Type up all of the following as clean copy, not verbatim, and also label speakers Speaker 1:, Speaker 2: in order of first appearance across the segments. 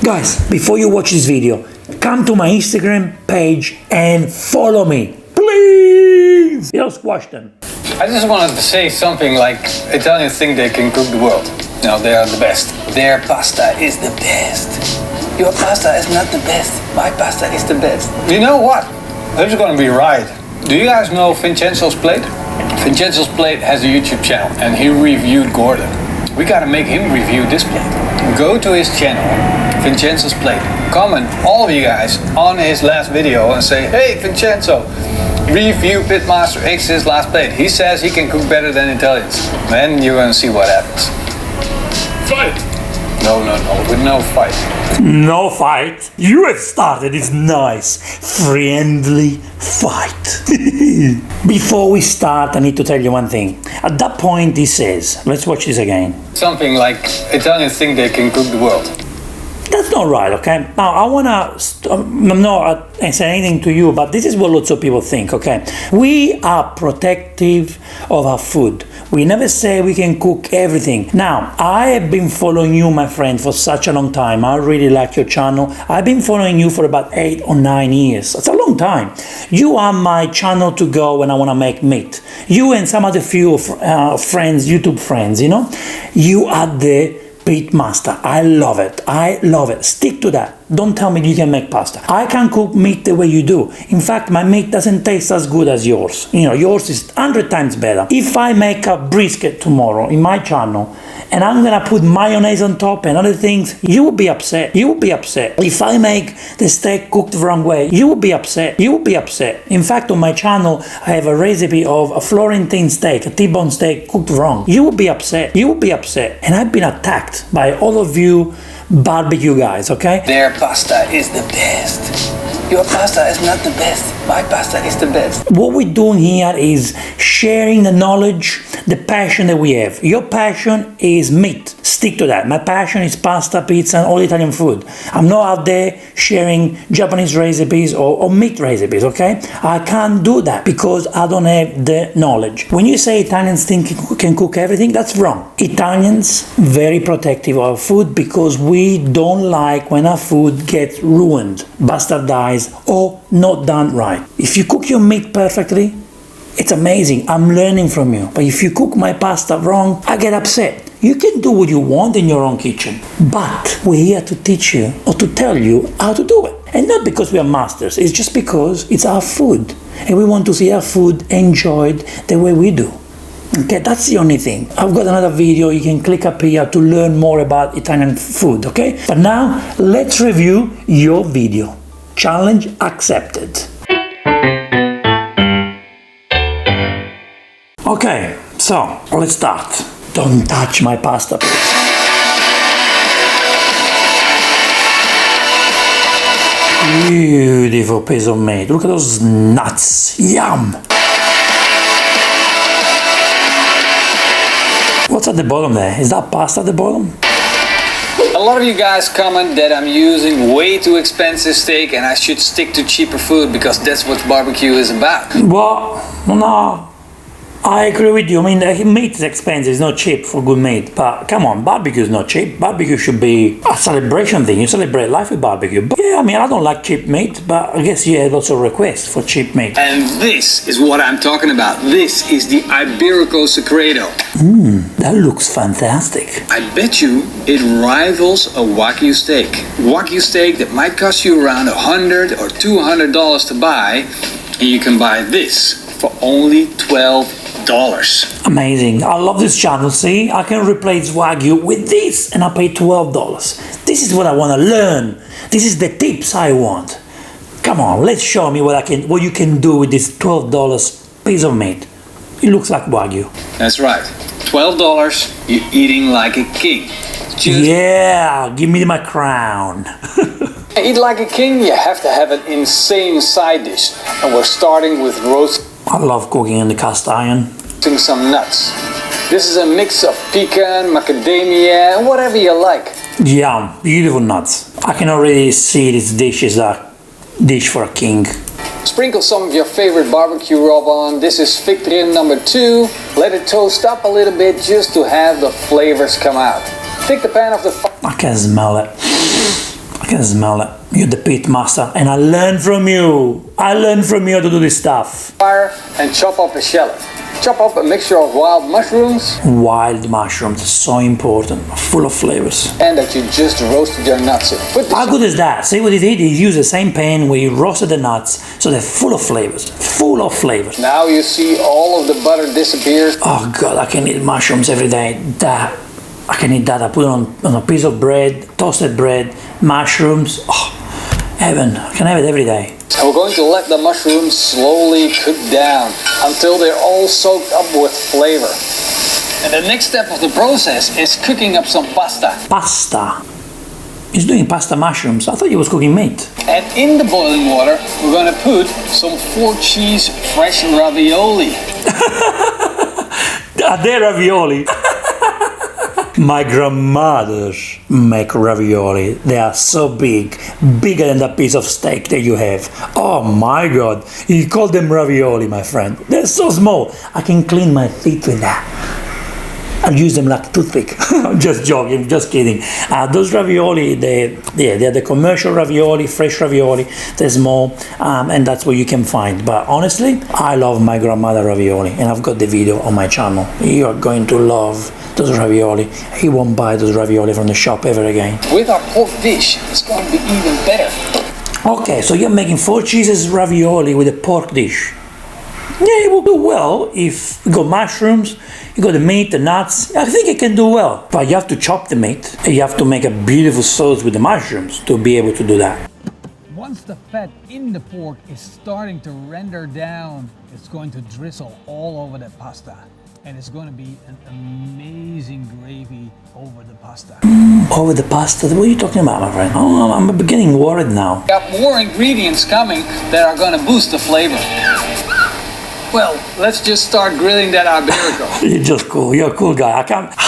Speaker 1: Guys, before you watch this video, come to my Instagram page and follow me. Please! You'll squash them.
Speaker 2: I just wanted to say something like Italians think they can cook the world. No, they are the best. Their pasta is the best. Your pasta is not the best. My pasta is the best. You know what? This is gonna be right. Do you guys know Vincenzo's Plate? Vincenzo's Plate has a YouTube channel and he reviewed Gordon. We gotta make him review this plate. Go to his channel, Vincenzo's Plate. Comment, all of you guys, on his last video and say, hey Vincenzo, review Pitmasterx's last plate. He says he can cook better than Italians. Then you're gonna see what happens. Fight! No, with no fight.
Speaker 1: No fight? You have started this nice, friendly fight. Before we start, I need to tell you one thing. At that point, he says, let's watch this again.
Speaker 2: Something like Italians think they can cook the world.
Speaker 1: That's not right, okay? Now, I'm not saying anything to you, but this is what lots of people think, okay? We are protective of our food. We never say we can cook everything. Now, I have been following you, my friend, for such a long time. I really like your channel. I've been following you for about 8 or 9 years. That's a long time. You are my channel to go when I want to make meat. You and some other few friends, YouTube friends, you know? You are the Pitmaster. I love it. I love it. Stick to that. Don't tell me you can make pasta. I can cook meat the way you do. In fact, my meat doesn't taste as good as yours. You know, yours is 100 times better. If I make a brisket tomorrow in my channel and I'm gonna put mayonnaise on top and other things, you will be upset. You will be upset. If I make the steak cooked the wrong way, you will be upset. You will be upset. In fact, on my channel, I have a recipe of a Florentine steak, a T-bone steak cooked wrong. You will be upset. You will be upset. And I've been attacked by all of you barbecue guys, okay?
Speaker 2: Their pasta is the best. Your pasta is not the best. My pasta is the best.
Speaker 1: What we're doing here is sharing the knowledge, the passion that we have. Your passion is meat. Stick to that. My passion is pasta, pizza, and all Italian food. I'm not out there sharing Japanese recipes or meat recipes, okay? I can't do that because I don't have the knowledge. When you say Italians think can cook everything, that's wrong. Italians very protective of our food because we don't like when our food gets ruined, bastardized, or not done right. If you cook your meat perfectly, it's amazing. I'm learning from you. But if you cook my pasta wrong, I get upset. You can do what you want in your own kitchen, but we're here to teach you or to tell you how to do it. And not because we are masters, it's just because it's our food. And we want to see our food enjoyed the way we do. Okay, that's the only thing. I've got another video, you can click up here to learn more about Italian food, okay? But now, let's review your video. Challenge accepted. Okay, so let's start. Don't touch my pasta, please. Beautiful piece of meat. Look at those nuts. Yum! What's at the bottom there? Is that pasta at the bottom?
Speaker 2: A lot of you guys comment that I'm using way too expensive steak and I should stick to cheaper food because that's what barbecue is about.
Speaker 1: Well, no, I agree with you. I mean, meat is expensive, it's not cheap for good meat. But come on, barbecue is not cheap. Barbecue should be a celebration thing. You celebrate life with barbecue. But yeah, I mean, I don't like cheap meat, but I guess you had lots of requests for cheap meat.
Speaker 2: And this is what I'm talking about. This is the Iberico Secreto.
Speaker 1: That looks fantastic.
Speaker 2: I bet you it rivals a Wagyu steak. Wagyu steak that might cost you around $100 or $200 to buy, and you can buy this for only $12.
Speaker 1: Amazing. I love this channel. See, I can replace Wagyu with this and I pay $12. This is what I want to learn. This is the tips I want. Come on, let's show me what you can do with this $12 piece of meat. It looks like Wagyu.
Speaker 2: That's right. $12, you're eating like a king.
Speaker 1: Yeah, give me my crown.
Speaker 2: Eat like a king, you have to have an insane side dish. And we're starting with roast.
Speaker 1: I love cooking in the cast iron.
Speaker 2: Some nuts. This is a mix of pecan, macadamia, whatever you like.
Speaker 1: Yum, beautiful nuts. I can already see this dish is a dish for a king.
Speaker 2: Sprinkle some of your favorite barbecue rub on. This is Victory number 2. Let it toast up a little bit just to have the flavors come out. Take the pan off the fire.
Speaker 1: I can smell it. can smell it. You're the Pitmaster, and I learned from you. I learned from you how to do this stuff.
Speaker 2: Fire and chop up a shallot. Chop up a mixture of wild mushrooms.
Speaker 1: Wild mushrooms, so important, full of flavors.
Speaker 2: And that you just roasted your nuts in.
Speaker 1: How good is that? See what he did? He used the same pan where he roasted the nuts, so they're full of flavors. Full of flavors.
Speaker 2: Now you see all of the butter disappears.
Speaker 1: Oh God, I can eat mushrooms every day. I can eat that. I put it on a piece of bread, toasted bread, mushrooms. Oh, heaven. I can have it every day.
Speaker 2: And we're going to let the mushrooms slowly cook down until they're all soaked up with flavor. And the next step of the process is cooking up some pasta.
Speaker 1: Pasta? He's doing pasta mushrooms. I thought he was cooking meat.
Speaker 2: And in the boiling water, we're going to put some 4-cheese fresh ravioli.
Speaker 1: Are they ravioli? My grandmother make ravioli. They are so big, bigger than the piece of steak that you have. Oh my God, you call them ravioli, my friend. They're so small. I can clean my teeth with that. I'll use them like toothpick. I'm just joking, just kidding. Those ravioli, they're the commercial ravioli, fresh ravioli. They're small, and that's what you can find. But honestly, I love my grandmother ravioli, and I've got the video on my channel. You are going to love those ravioli. You won't buy those ravioli from the shop ever again.
Speaker 2: With our pork dish, it's going to be even better.
Speaker 1: Okay, so you're making 4 cheeses ravioli with a pork dish. Yeah, it will do well if you got mushrooms, you got the meat, the nuts. I think it can do well. But you have to chop the meat. You have to make a beautiful sauce with the mushrooms to be able to do that.
Speaker 3: Once the fat in the pork is starting to render down, it's going to drizzle all over the pasta. And it's going to be an amazing gravy over the pasta.
Speaker 1: Over the pasta? What are you talking about, my friend? Oh, I'm beginning worried now.
Speaker 2: We got more ingredients coming that are going to boost the flavor. Well, let's just start grilling that Iberico.
Speaker 1: You're just cool. You're a cool guy.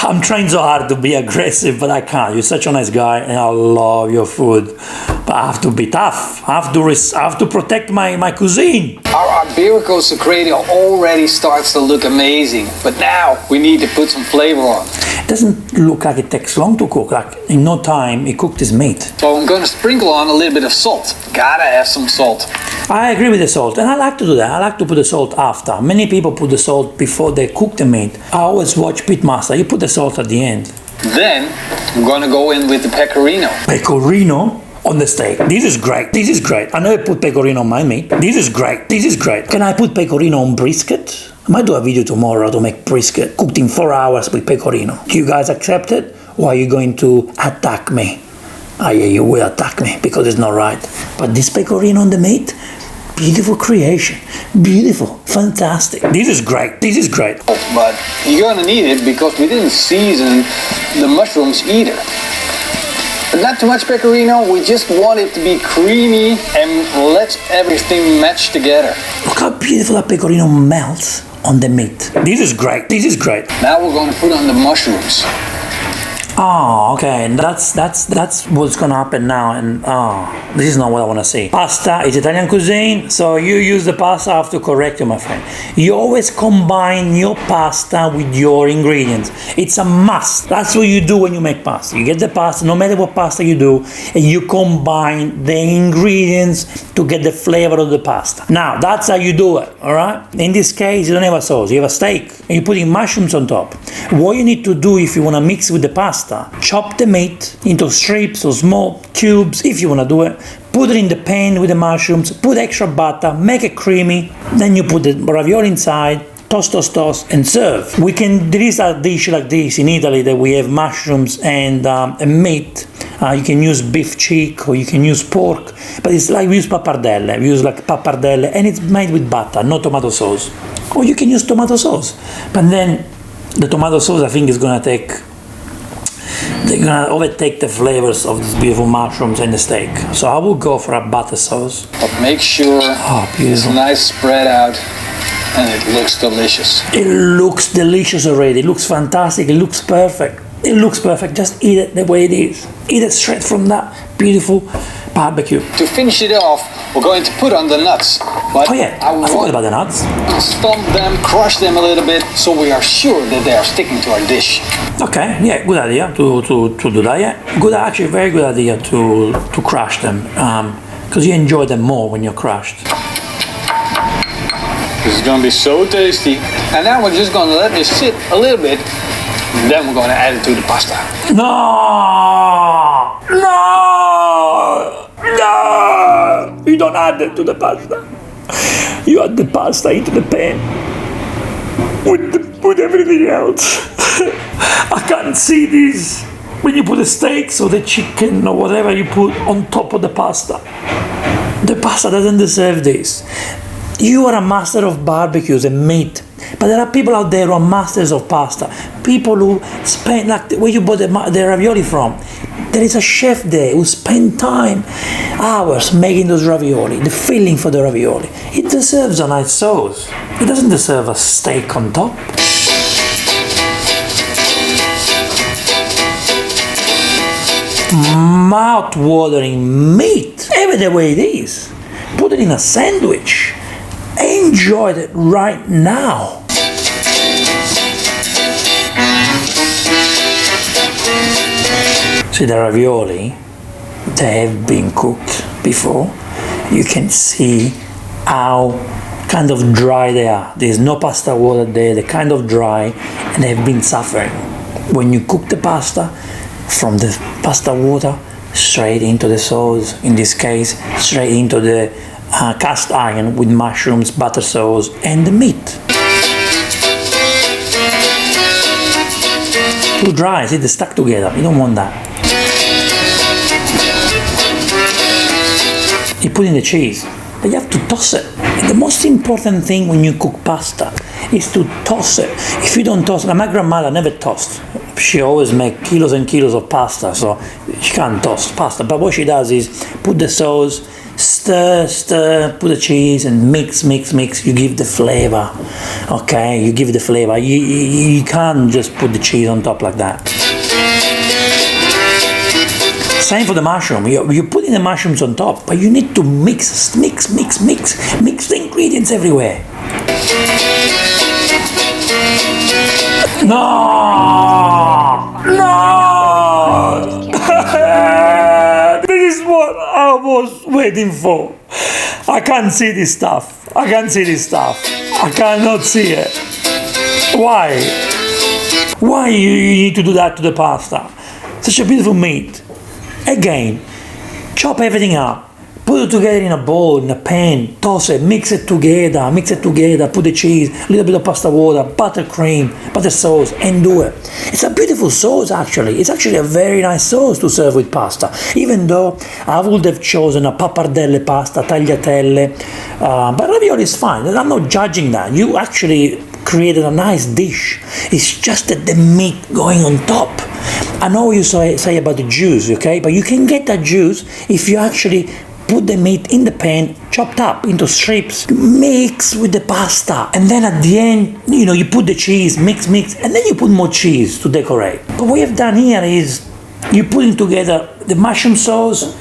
Speaker 1: I'm trying so hard to be aggressive, but I can't. You're such a nice guy, and I love your food. But I have to be tough. I have to protect my cuisine.
Speaker 2: Our Iberico Secreto already starts to look amazing, but now we need to put some flavor on.
Speaker 1: It doesn't look like it takes long to cook. Like in no time, he cooked his meat.
Speaker 2: So I'm going to sprinkle on a little bit of salt. Gotta have some salt.
Speaker 1: I agree with the salt, and I like to do that. I like to put the salt after. Many people put the salt before they cook the meat. I always watch Pitmaster. You put the salt at the end.
Speaker 2: Then I'm going to go in with the pecorino.
Speaker 1: Pecorino on the steak. This is great. This is great. I never put pecorino on my meat. This is great. This is great. Can I put pecorino on brisket? I might do a video tomorrow to make brisket cooked in 4 hours with pecorino. Do you guys accept it, or are you going to attack me? Yeah, you will attack me because it's not right. But this pecorino on the meat, beautiful creation. Beautiful. Fantastic. This is great. This is great.
Speaker 2: But you're gonna need it because we didn't season the mushrooms either. But not too much pecorino, we just want it to be creamy and let everything match together.
Speaker 1: Look how beautiful that pecorino melts on the meat. This is great. This is great.
Speaker 2: Now we're gonna put on the mushrooms.
Speaker 1: Oh, okay. And that's what's gonna happen now. And this is not what I want to see. Pasta is Italian cuisine, so you use the pasta. I have to correct you, my friend. You always combine your pasta with your ingredients. It's a must. That's what you do when you make pasta. You get the pasta, no matter what pasta you do, and you combine the ingredients to get the flavor of the pasta. Now, that's how you do it, all right? In this case, you don't have a sauce. You have a steak, and you're putting mushrooms on top. What you need to do if you want to mix with the pasta, chop the meat into strips or small cubes if you want to do it, put it in the pan with the mushrooms, put extra butter, make it creamy, then you put the ravioli inside, toast, and serve. There is a dish like this in Italy that we have mushrooms and meat. You can use beef cheek or you can use pork, but it's like we use pappardelle. We use like pappardelle, and it's made with butter, no tomato sauce. Or you can use tomato sauce, but then the tomato sauce I think is gonna they're gonna overtake the flavors of these beautiful mushrooms and the steak. So I will go for a butter sauce.
Speaker 2: But make sure it's nice spread out and it looks delicious.
Speaker 1: It looks delicious already. It looks fantastic. It looks perfect. It looks perfect. Just eat it the way it is. Eat it straight from that beautiful Barbecue.
Speaker 2: To finish it off, we're going to put on the nuts. But
Speaker 1: Oh yeah, I forgot about the nuts.
Speaker 2: Stomp them, crush them a little bit, so we are sure that they are sticking to our dish.
Speaker 1: Okay, yeah, good idea to do that. Yeah, good, actually, very good idea to crush them, because you enjoy them more when you're crushed.
Speaker 2: This is gonna be so tasty. And now we're just gonna let this sit a little bit, and then we're gonna add it to the pasta.
Speaker 1: No, no, no! You don't add it to the pasta. You add the pasta into the pan with everything else. I can't see this. When you put the steaks or the chicken or whatever you put on top of the pasta doesn't deserve this. You are a master of barbecues and meat, but there are people out there who are masters of pasta. People who spend, like where you bought the ravioli from. There is a chef there who spent time, hours making those ravioli, the filling for the ravioli. It deserves a nice sauce. It doesn't deserve a steak on top. Mouth-watering meat, every the way it is. Put it in a sandwich. Enjoy it right now. See the ravioli, they have been cooked before. You can see how kind of dry they are. There's no pasta water there, they're kind of dry and they've been suffering. When you cook the pasta, from the pasta water straight into the sauce, in this case straight into the cast iron with mushrooms, butter sauce and the meat. Too dry, see, they're stuck together, you don't want that. You put in the cheese, but you have to toss it. And the most important thing when you cook pasta is to toss it. If you don't toss it, my grandmother never tossed. She always make kilos and kilos of pasta, so she can't toss pasta. But what she does is put the sauce, stir, put the cheese and mix. You give the flavor, okay? You give the flavor. You can't just put the cheese on top like that. Same for the mushroom. You put in the mushrooms on top, but you need to mix the ingredients everywhere. No! This is what I was waiting for. I can't see this stuff. I cannot see it. Why? Why you need to do that to the pasta? Such a beautiful meat. Again, chop everything up. Put it together in a bowl, in a pan, toss it, mix it together, put the cheese, a little bit of pasta water, buttercream, butter sauce, and do it. It's a beautiful sauce actually. It's actually a very nice sauce to serve with pasta. Even though I would have chosen a pappardelle pasta, tagliatelle, but ravioli is fine. I'm not judging that. You actually created a nice dish. It's just that the meat going on top. I know you say about the juice, okay? But you can get that juice if you actually put the meat in the pan, chopped up into strips, mix with the pasta, and then at the end, you put the cheese, mix, and then you put more cheese to decorate. But what you've done here is you putting together the mushroom sauce,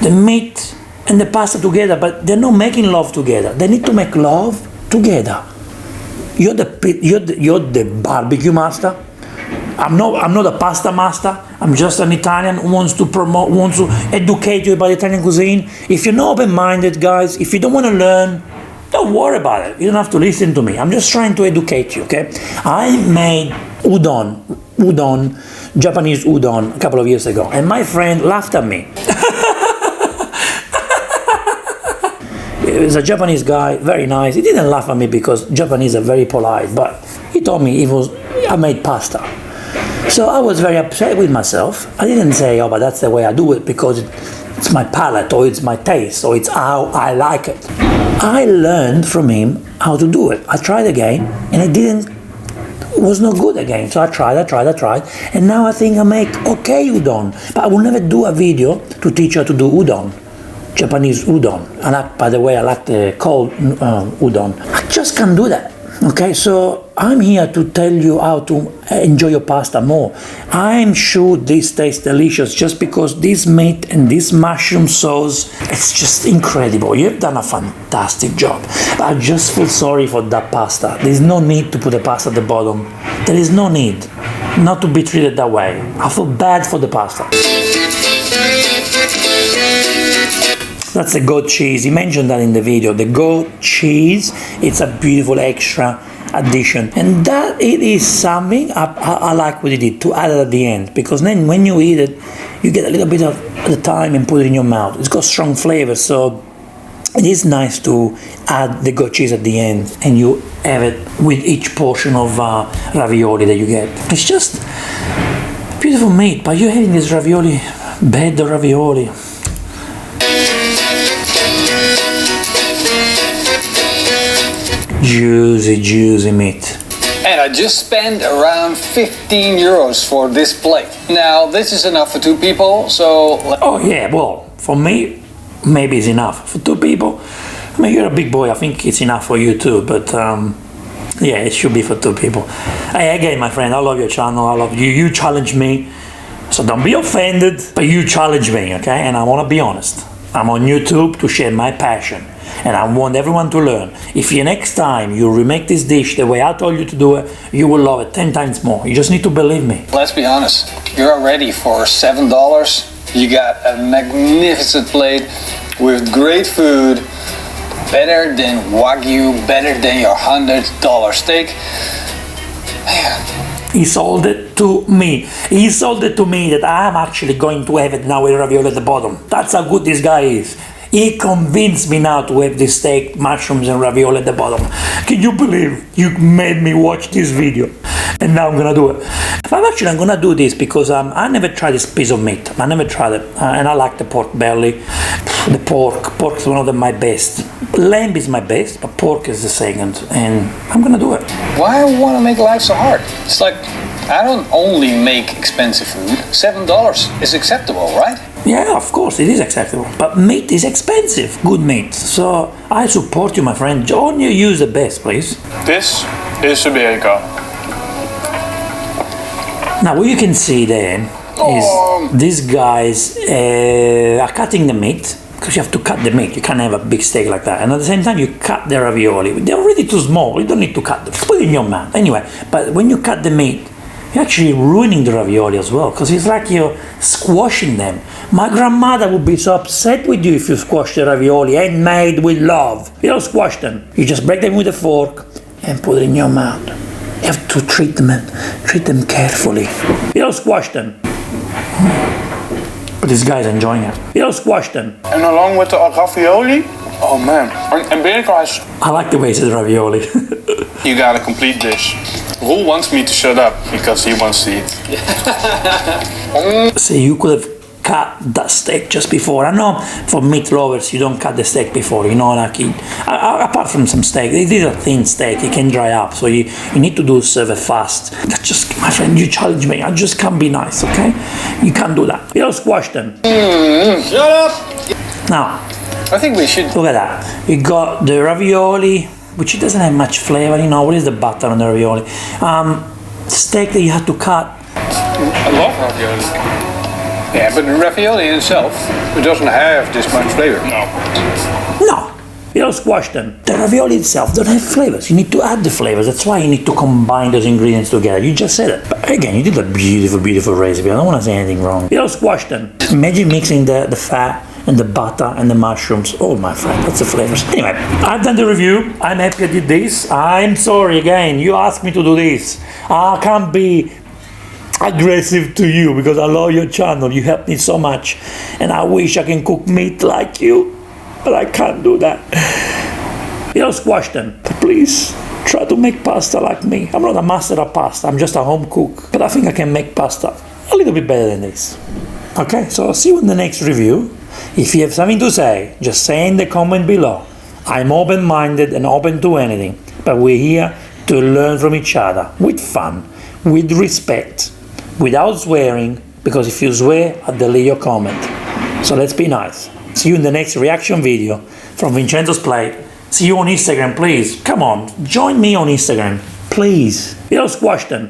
Speaker 1: the meat, and the pasta together, but they're not making love together. They need to make love together. You're the barbecue master. I'm not a pasta master. I'm just an Italian who wants to educate you about Italian cuisine. If you're not open-minded, guys, if you don't want to learn, don't worry about it. You don't have to listen to me. I'm just trying to educate you, okay? I made udon, Japanese udon, a couple of years ago, and my friend laughed at me. He was a Japanese guy, very nice. He didn't laugh at me because Japanese are very polite, but he told me I made pasta. So I was very upset with myself. I didn't say, oh, but that's the way I do it because it's my palate or it's my taste or it's how I like it. I learned from him how to do it. I tried again and it was not good again. So I tried, and now I think I make okay udon. But I will never do a video to teach you how to do udon, Japanese udon. And by the way, I like the cold udon. I just can't do that. Okay, so I'm here to tell you how to enjoy your pasta more. I'm sure this tastes delicious just because this meat and this mushroom sauce, it's just incredible. You've done a fantastic job. But I just feel sorry for that pasta. There's no need to put the pasta at the bottom. There is no need not to be treated that way. I feel bad for the pasta. That's the goat cheese. He mentioned that in the video. The goat cheese, it's a beautiful extra addition. And that it is something I like what he did, to add it at the end. Because then when you eat it, you get a little bit of the time and put it in your mouth. It's got strong flavor, so it is nice to add the goat cheese at the end. And you have it with each portion of ravioli that you get. It's just beautiful meat, but you're having this ravioli, bed of ravioli. Juicy meat.
Speaker 2: And I just spent around 15 euros for this plate. Now, this is enough for 2 people, so...
Speaker 1: Oh yeah, well, for me, maybe it's enough. For 2 people, I mean, you're a big boy, I think it's enough for you too, but yeah, it should be for 2 people. Hey, again, my friend, I love your channel, I love you. You challenge me, so don't be offended, but you challenge me, okay? And I want to be honest. I'm on YouTube to share my passion. And I want everyone to learn. If you next time you remake this dish the way I told you to do it, you will love it 10 times more. You just need to believe me.
Speaker 2: Let's be honest, you're ready for $7. You got a magnificent plate with great food, better than Wagyu, better than your $100 steak. Man.
Speaker 1: He sold it to me. He sold it to me that I'm actually going to have it now with ravioli at the bottom. That's how good this guy is. He convinced me now to have this steak, mushrooms and ravioli at the bottom. Can you believe you made me watch this video? And now I'm gonna do it. I'm gonna do this because I never tried this piece of meat. I never tried it. And I like the pork belly. The pork is one of my best. Lamb is my best, but pork is the second. And I'm gonna do it.
Speaker 2: Why want to make life so hard? It's like, I don't only make expensive food. $7 is acceptable, right?
Speaker 1: Yeah, of course, it is acceptable. But meat is expensive, good meat. So I support you, my friend. Don't you use the best, please?
Speaker 4: This is Iberico.
Speaker 1: Now, what you can see there is these guys are cutting the meat, because you have to cut the meat. You can't have a big steak like that. And at the same time, you cut the ravioli. They're already too small. You don't need to cut them. Just put it in your mouth. Anyway, but when you cut the meat, you're actually ruining the ravioli as well, because it's like you're squashing them. My grandmother would be so upset with you if you squash the ravioli, handmade with love. You don't squash them. You just break them with a fork and put it in your mouth. You have to treat them carefully. You don't squash them. But this guy's enjoying it. You don't squash them.
Speaker 4: And along with the ravioli, oh man, and Iberico has...
Speaker 1: I like the way he says ravioli.
Speaker 4: You got a complete dish. Roel wants me to shut up because he wants to eat.
Speaker 1: So you could have cut that steak just before. I know for meat lovers you don't cut the steak before, you know, like apart from some steak, it is a thin steak, it can dry up, so you need to serve it fast. That's just, my friend, you challenge me, I just can't be nice, okay? You can't do that. You don't squash them.
Speaker 2: Shut up!
Speaker 1: Now,
Speaker 2: I think we should...
Speaker 1: look at that. You got the ravioli, which it doesn't have much flavor, you know, what is the butter on the ravioli? Steak that you have to cut.
Speaker 4: I love ravioli.
Speaker 2: Yeah, but the ravioli in itself, it doesn't have this much flavor.
Speaker 1: No, you don't squash them. The ravioli itself don't have flavors. You need to add the flavors. That's why you need to combine those ingredients together. You just said it. But again, you did a beautiful recipe. I don't want to say anything wrong. You don't squash them. Imagine mixing the fat and the butter and the mushrooms. Oh, my friend, that's the flavors. Anyway, I've done the review. I'm happy I did this. I'm sorry again. You asked me to do this. I can't be aggressive to you because I love your channel. You helped me so much, and I wish I can cook meat like you, but I can't do that. You don't squash them. But please try to make pasta like me. I'm not a master of pasta. I'm just a home cook, but I think I can make pasta a little bit better than this. Okay, so I'll see you in the next review. If you have something to say, just say in the comment below. I'm open-minded and open to anything, but we're here to learn from each other with fun, with respect, without swearing, because if you swear, I'll delete your comment. So let's be nice. See you in the next reaction video from Vincenzo's plate See you on Instagram, please. Come on, join me on Instagram, please. We'll squash them.